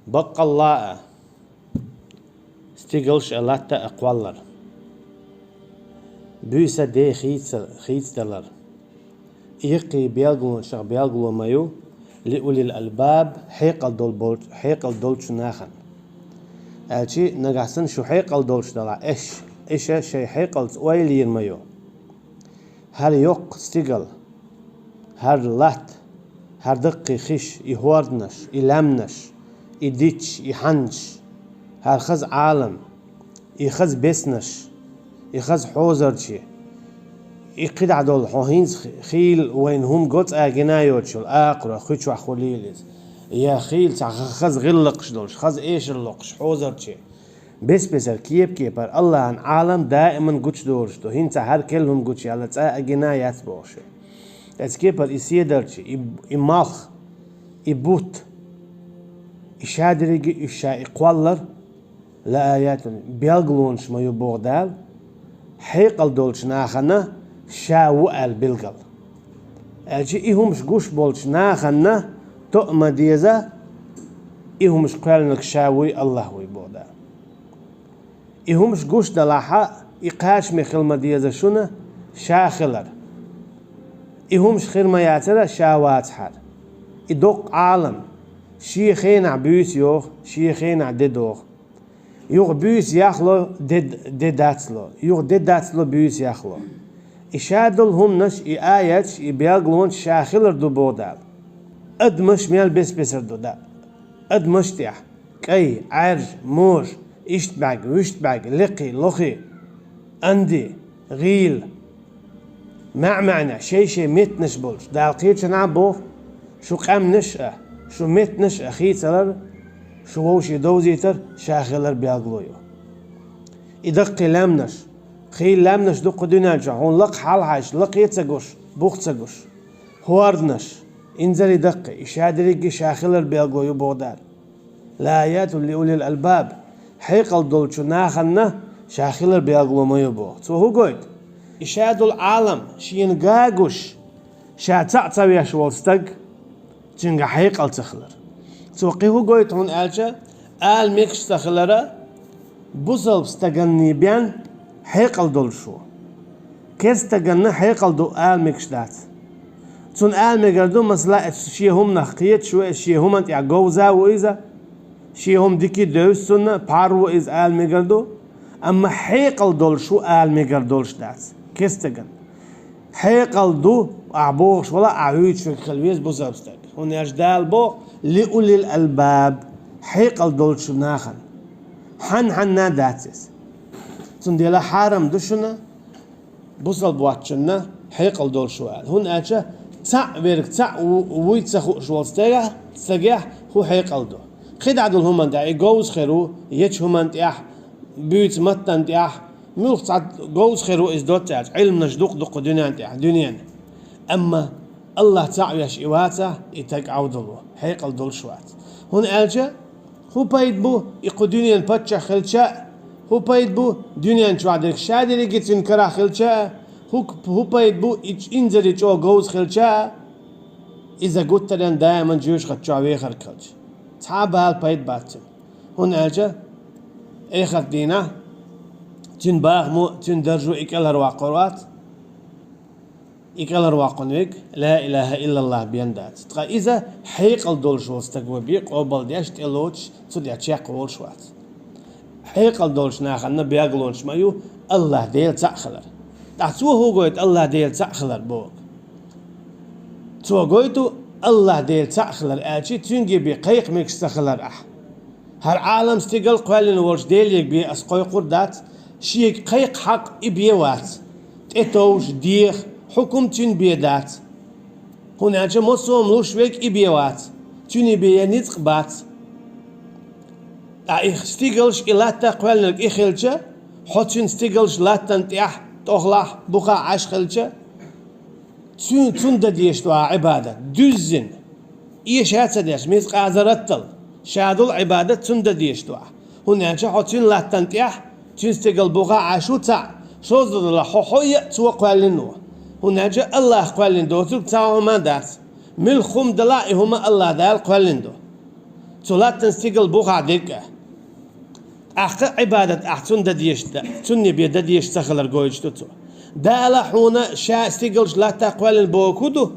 بقى الله ستيغلش ألاتا أقوالر بيسا دي خيتس دلر إيقي بيالغلون شغ بيالغلون مايو لأولي الألباب حيقل دولش ناخن ألشي نغاسن شو حيقل دولش دلا إيش شي حيقل ويلير مايو هر يوق ستيغل هر لات هر دقي خش يهوردنش يلامنش يديتش يحنش هر خز عالم يخز بسنش يخز حوزرشي يقدع دول حوهينز خيل وين هم قط اجنايوتشل اقرا خيتشو خليلز يا خيل خز غلقش دولش خز ايش اللقش حوزرشي بسر كيبر الله عن عالم دائما قوتش دورش تو هين هر كلهم قوتش على تا اجنايات بوشه كيبر يسيدرشي يماخ يبوت يشادري يشا يقولر لا آيات بيلغلونش ما يبوغدال حيقل دولش ناخنا شاوال بلغل الجي إيهمش قوش بولش ناخنا تؤمة ديزا إيهمش قالنك شاوي الله ويبوغدال إيهمش قوش دلاحا إقاش مخل مديزا شنا شاخلر إيهمش خير ما ياتر شاوات حر إدوق عالم شيخين عبيس يوخ شيخين عددوخ يوغ بيس يخلو داتسلو يوغ داتسلو بيس يخلو إشادل هم نش آيات يبيغلون شاخلر دو بودال أدمش ميال بسر دو دا أدمش تيح كي عرج موش إشتباق وشتباق لقي لخي أندي غيل معنى شي متنش بولش دال قيتش نعبوخ شو قام نشأ شو متنش أخي سلر شو ووشي دوزيتر شاخلر بياغلويو إدقي لامنش خيل لامنش دق دينانشا هون لق حالحاش لق يتسقوش بوخ تسقوش هواردنش انزل دقي إشادريقي شاخلر بياغلويو بودار لا آيات لأولي الألباب حيقل دولشو ناخنا شاخلر بياغلو ميو بوخ تو هو قويت إشادو العالم شين قاقوش شا تعطويا شوالستق جنگا حيقل تخلر توقيه قويت هون آلشا آل ميكش تخلره بوصل بستغني بيان حيقل دول شو كيس تغنى حيقل دو آل ميكش دات تون آل ميقردو مثلا شيهم نخقيت شو شيهم انت يعقوزا وإذا شيهم ديكي دوسون بارو إز آل ميقردو أما حيقل دول شو آل ميقردولش دات كيس تغن حيقل دو أعبوغش ولا أعويتش في خلويز بوصل بستغ هون يجدال بو لأولي الألباب حيقل دولش ناخن حن ناداتس تنديلا حارم دشنا بوصل بواتشنا حيقل دولش وال هون أجا تع بيرك تع ويتسخو شوالستيغا سجاح هو حيقل دو خد عدل هم انت يجوز خيرو يتش هم انت يح بيت متن يح ملخ تعد جوز خيرو إز دوت علم نجدق دق دنيا انت دنيا أما الله تعالى شيواته يتقعد له حيقل دول شوات هون ألجا هو بايد بو يقدوني البتشا خلشة هو بايد بو دنيا شوادك شادري جتين كرا خلشة هو بايد بو إنزل جو جوز خلشة إذا قلت لنا دائما جيوش خدشوا خر خلش تعب هالبايد باتم هون ألجا إخر دينا تين باغ مو تين درجو إكالر واقروات إكالر واقنويك لا إله إلا الله بيندات تقا إذا حيقل دول شوال استقوى بيق قبل دياش تقلوش توديا تشاق وول شوات حيقل دولش ناخنا بيقلونش مايو الله ديل تأخلر تعتوه هو قويت الله ديل تأخلر بوك تو قويتو الله ديل تأخلر آجي تنجي بقيق ميكس تخلر هر عالم استقل قوالين ورش ديل يك بي أسقوي قردات شيك قيق حق إبيوات تأتوش ديخ حكومتين بيدات هناك مصوم لوشويك إبيوات توني بيانيت قبات استيقلش إلاتا قوالنك إخلشة حوتين استيقلش لاتا انتيح تغلح بقى عاش خلشة تون ديشتوا عبادة دوزن إيش هاتسديش ميز قازرتل شادل عبادة تون ديشتوا هناك حوتين لاتا انتيح تون استيقل بقى عاشو تاع شوز الله حوية توا قوالنو هناك الله قوالين دو تلك تاو ما دات ملخم دلائهما الله دال قوالين دو صلاة استقل بوخا ديك عبادة أحسن دديش تني بيدديش سخلر جويج تطو دالا حونا شا استقلش لا تقوال البوكودو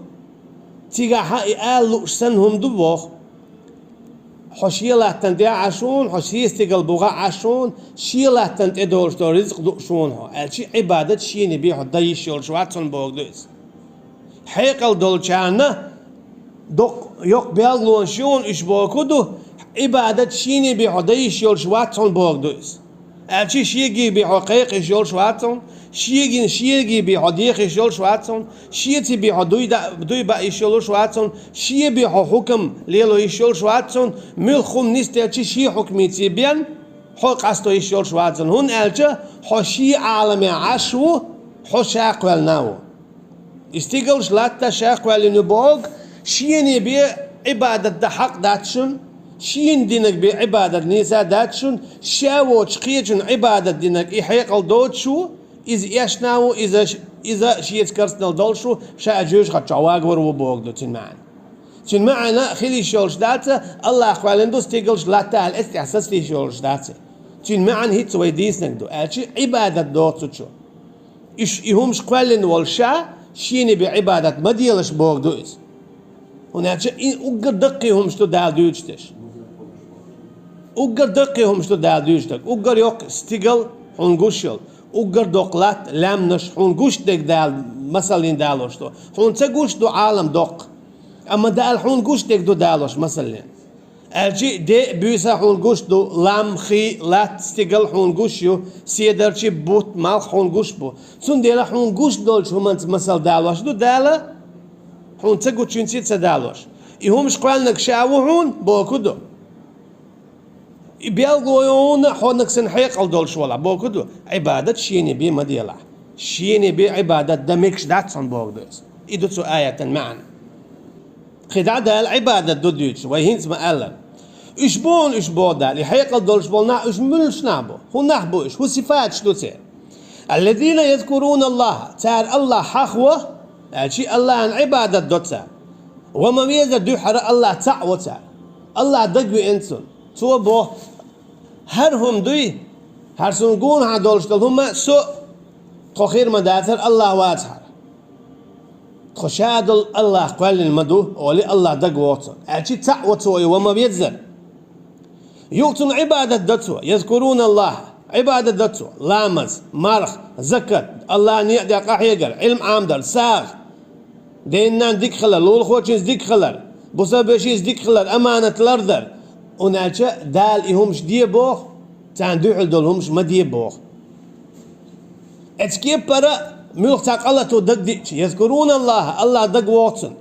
تيجا حقي آل سنهم دبوخ حشيلة تندي عشون حشي استقل بوغا عشون شيلة تندي دولش دو رزق دو شونها الشي عبادة شيني بيحو دايش يول شواتسون بوغ دوس حيقل دولشانا دوق يوق بيالون شون إش بوكودو عبادة شيني بيحو دايش يول شواتسون بوغ دوس الشي شيجي بيحو قيق إش يول شواتسون شيجي بيحو ديخ إش يول شواتسون شيتي بيحو دوي با إش يول شواتسون شي بيحو حكم ليلو إش يول شواتسون ملخم نستي الشي شي حكمي تيبين حق أستو إش يول شواتسون هون الشي حشي عالمي عشو حشاق والناو استيقلش لاتا شاق والنبوغ شيني بي عبادة دا حق داتشن شين دينك بعبادة نيسا داتشن شاوش قيجن عبادة دينك إحيقل دوتشو إذا يشناو إذا شيت كرسنال دولشو شا أجوش خد شواق ورو بوغ دو تين معنا خلي شولش داتا الله أخوالين دو استيقلش لاتا الاستحساس لي شولش داتا تين معن هيت ويديسنك دو أشي عبادة دوتشو شو إش إهمش قوالين والشا شيني بعبادة ما ديالش بوغ دويس هناك أقر دقيهم شتو دال دوجتش أقر دقيهم شتو دال دوجتك أقر يوق استيقل حنقوشل أقر دوقلات لامنش حنقوشتك دال مسلين دالوش تو حن تقوش دو عالم دوق أما دال حنقوشتك دو دالوش مسلين الجي دي بيسا حنقوش دو لام خي لات استيقل حنقوشيو سيدرشي بوت مال حنقوش بو سون ديلا حنقوش دولش هم مسل دالوش دو دالا حون تقول تشينسيت سدالوش يهمش قالنك شاوهون بوكدو بيالغويون حونك سنحيق الدولش ولا بوكدو عبادة شيني بي مديلا شيني بي عبادة دمكش داتسون بوكدوس إدوتسو آية معنا خدع دال عبادة دوديوش ويهينس ما قال إش بو دال يحيق الدولش بولنا إش ملش نابو هو نحبو إش هو صفات شتوتي الذين يذكرون الله تار الله حخوه الشيء الله عن عبادة دوتا وما ميزة دوحر الله تعوتا الله دقوي انسون تو بو هرهم دوي هرسون هادولش هم سو خير مداتر الله واتحر خشاد الله قال المدو ولي الله دقوتا الشيء تعوتو وما ميزة يوتن عبادة دوتو يذكرون الله عبادة دوتو لامز مرخ زكت الله نيعدي قاحيقر علم عامدر ساغ دينان ديك خلر لول خوشيز ديك خلر بوسابيشيز ديك خلر أمانة لردر ونالشا دال إهمش دي بوخ تان دوحل دول همش ما دي بوخ اتسكيب برا ملوخ تاق الله تو دق دي يذكرون الله دق واتسن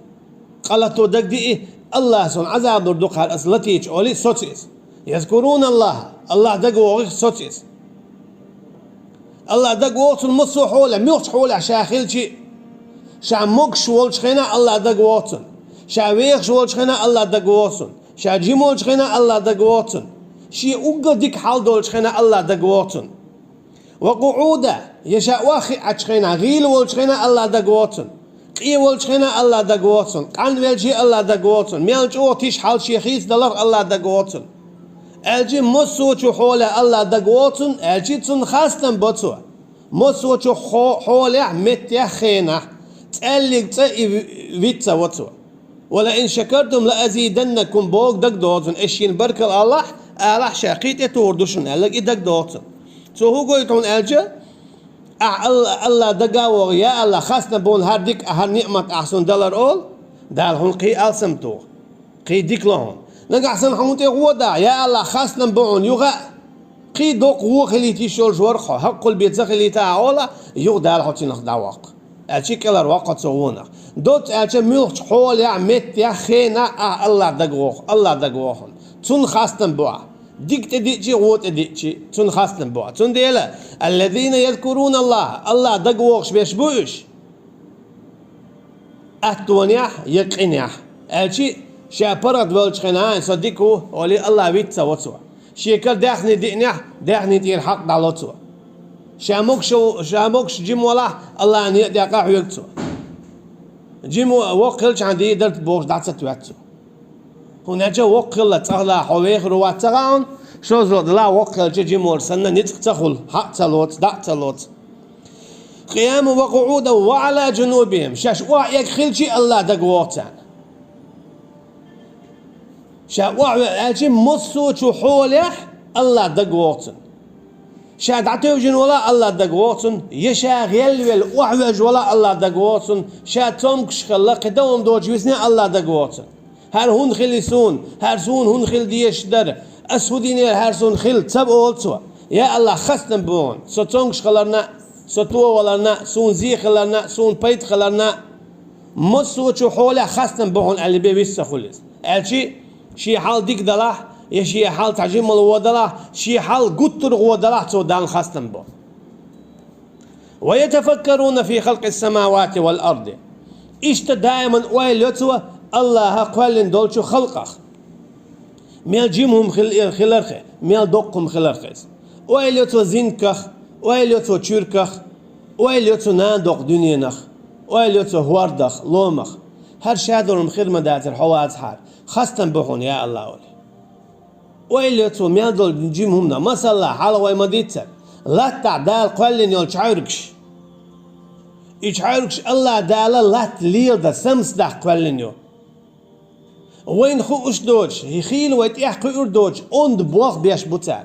الله تو دق دي الله سون عذاب دردوق هال أصلتيش أولي سوتيس يذكرون الله دق وغيخ سوتيس الله دق واتسن مصو حوله ملوخ حوله شاخيل شي شا موكش والشخنا الله دقواتن شا ويخش والشخنا الله دقواتن شا جيمول شخنا الله دقواتن شي اوغا ديك حال دول شخنا الله دقواتن وقعودا يشا واخي اتشخنا غيل والشخنا الله دقواتن قي والشخنا الله دقواتن قان ويلشي الله دقواتن ميالش او تيش حال شيخيس دلار الله دقواتن الجي مصوچو حوله الله دقواتن الجي تن خاستن بوتو مصوچو حوله متيا خينا تقلق فيتسا واتسوا ولا إن شكرتم لأزيدنكم بوك دك دوتن إشين بركل الله شاقيت يتوردوشن قالك إدك دوتن سو هو قويتون ألجا الله دقاوغ يا الله خاصنا بون هردك هر نعمة أحسن دلار أول دالهون قي ألسمتو قي ديك لهون نقع أحسن حموتي غودا يا الله خاصنا بون يغا قي دوق هو خلي تيشول جورخو حق البيت زخلي تعاولا يغ دال حوتي نخداوق الشي كلر وقت سوونا دوت الشي ملخ حول يا مت يا خينا الله دقوخن تون خاستن بوا ديك تديتشي غوت تديتشي تون خاستن بوا تون ديلا الذين يذكرون الله دقوخش بيش بوش أتونيح يقينيح الشي شابرد ولش خناين صديقو ولي الله بيتسا وتسوا شيكر داخني دينيح داخني دير حق دالوتسوا شاموكش جيم ولا الله أن يأتي قاح يكتو جيم وقلش عندي درت بوش دعسة تواتسو هنا جا وقل تغلا حويخ روات تغاون شو زود لا وقل جي مول سنة نتق تخل حق تلوت دع تلوت قيام وقعودا وعلى جنوبهم شاش وعيك خلشي الله دقوتان شا وعيك مصو حولح الله دقوتن شا دعتوجن ولا الله دقوتن يشا غيل وعوج ولا الله دقوتن شا تمكش خلق دوم دوج وسنا الله دقوتن هر هون خليسون هر سون هون خل ديش در اسودين هر سون خل تبولتوا يا الله خستن بون ستونكش خلرنا ستوا ولرنا سون زي خلرنا سون بيت خلرنا مصو حوله خستن بون اللي بيس خلص الشي شي حال ديك دلاح يا شي حال تعجيم الودلاح شي حال قطر ودلاح تو دان خستن بون ويتفكرون في خلق السماوات والارض اشت دائما ويلتوا الله قال دولشو خلقه ميل جيمهم خلرخه ميل دقهم خلرخه ويلتوا زينكخ ويلتوا تشوركخ ويلتوا ناندق دنينخ ويلتوا هواردخ لومخ هر شادرهم خير مداتر حوات حال خستن بخون يا الله ولي ويلتوا ميل دول جيمهم ما صلى حال ويمديتر لا تعدال قال يول تشعركش يتشعركش الله دالا لا تليل دا سمس دا قال وين خو اش دوج يخيل ويت يحكي اردوج اند بوخ بيش بوتار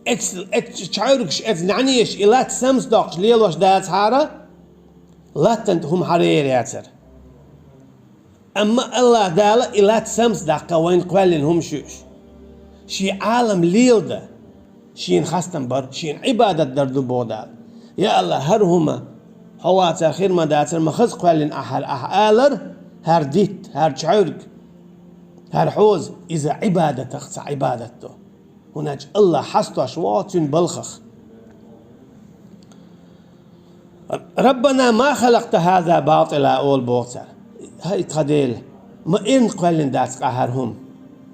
ات تشعركش ات نعنيش الا تسمس دوقش ليل واش دات حاره لا تنتهم حرير ياتر اما الله دالا الا تسمس دقه وين قوالين هم شي عالم ليل ده شين خستن بر شين عبادة دردو بودال يا الله هرهما هوات خير ما داتر مخز قوالين احالر هر ديت هر تشعرك هر حوز إذا عبادة تخص عبادته هناك الله حسته أشواط بلخخ ربنا ما خلقت هذا باطلا أول بوتر هاي تخديل ما إن قوالين داتك أهرهم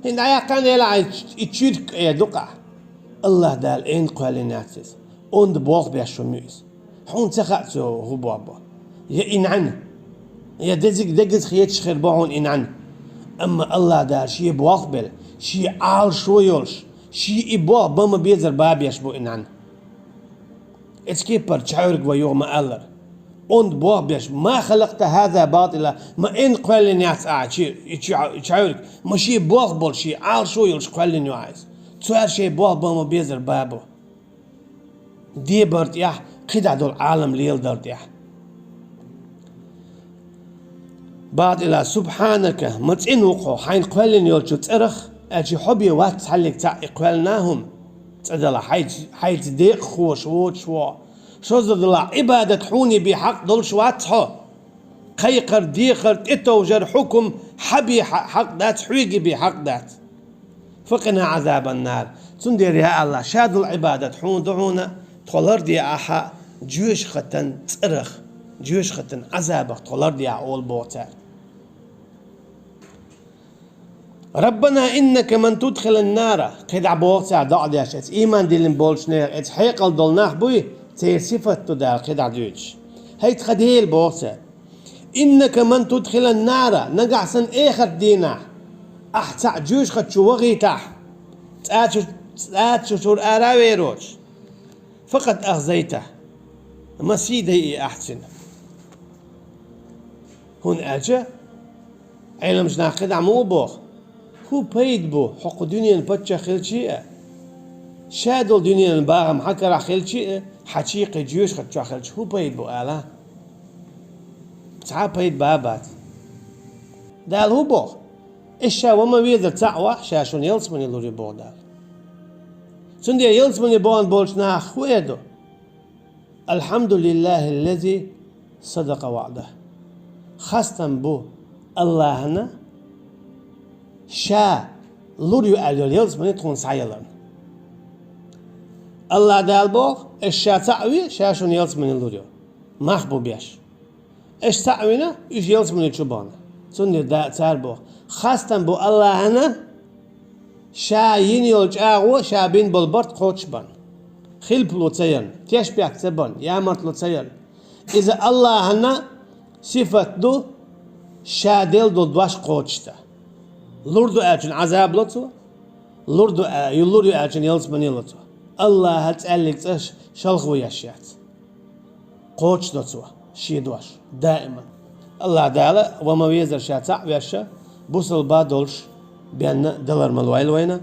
هنا يا كان يلا يتشيرك يدقع الله دال إن قوالين ناتس أند بوخ بيشميس حون تخأتو هو بابا يا إن عنه يا دزك خيتش خير بعون إن عنه أما الله دار شيء بواقبل شيء عال شويلش شيء إبوه بما بيزر بابيش بو إن عنه إتكيبر تشعرك ويوم ألر أند بوه بيش ما خلقت هذا باطلا ما إن قوالي ناس شيء تشعرك ما شيء بواقبل شيء عال شويلش قوالي ناس تسوار شيء بوه بما بيزر بابو دي برتيح قدع دول عالم ليل درتيح بعد إلى سبحانك متين وقو حين قوالين يولشو تأرخ أجي حبي وات حلق تاع قوالناهم تأدلا حيت ديق خوش ووت شوا شو زد الله عبادة حوني بحق دول شواتحو قيقر ديقر اتوجر حكم حبي حق دات حويقي بحق دات فقنا عذاب النار تندير يا الله شاد العبادة حون دعونا تخلر دي أحا جيوش ختن تأرخ جيوش ختن عذابك تخلر دي أول بوتر ربنا إنك من تدخل النار قد عبوتر ضعد ياشت إيمان ديلن بولشنير اتحيقل دولناح بوي تير صفة تدار قد عدوش هاي تخديل بوتر إنك من تدخل النار نقع سن إيخر دينا أحتع جيوش خد شو وغيتح تآتشو شور آراوي روش فقد أغزيته ما سيده أحسن هون أجا علم جناقد عمو بوخ هو بيد بو حق دنيا البتشا خيل شيء شادو الدنيا الباغم حكرا خيل شيء حقيقة جيوش خد خيل شيء هو بيد بو آلا تعال بيد بابات دال هو بوخ إشا وما بيدر تعوى شاشون يلسمن يلوري بو دال سندي يلسمن يبون بولش ناخ ويدو الحمد لله الذي صدق وعده خاستن بو اللهنا شا لوريو أليول يلسمن تكون سعيلن الله دال بو إشا تعوي شاشون يلسمن لوريو مخبو بيش إش تعوينا إش يلسمن يتشبان سندي دا تار بو خاستن بو اللهنا شا ينيول جاغو شا بين بالبرد خوش بان خيل بلوتين تيش بيك تبان يا مرتلوتين إذا الله هنا صفة دو شا ديل دو دواش قوشتا Lurdu elçin azab lotu. Lurdu yulurdu elçin yalts man yalotu. Allah hat ellik taş şalxu yaşayat. Koç dotu. شيدواش دائما الله تعالى وما يزر شاتع ويشا بوصل بعد دولش بأن دولار ملويل وينه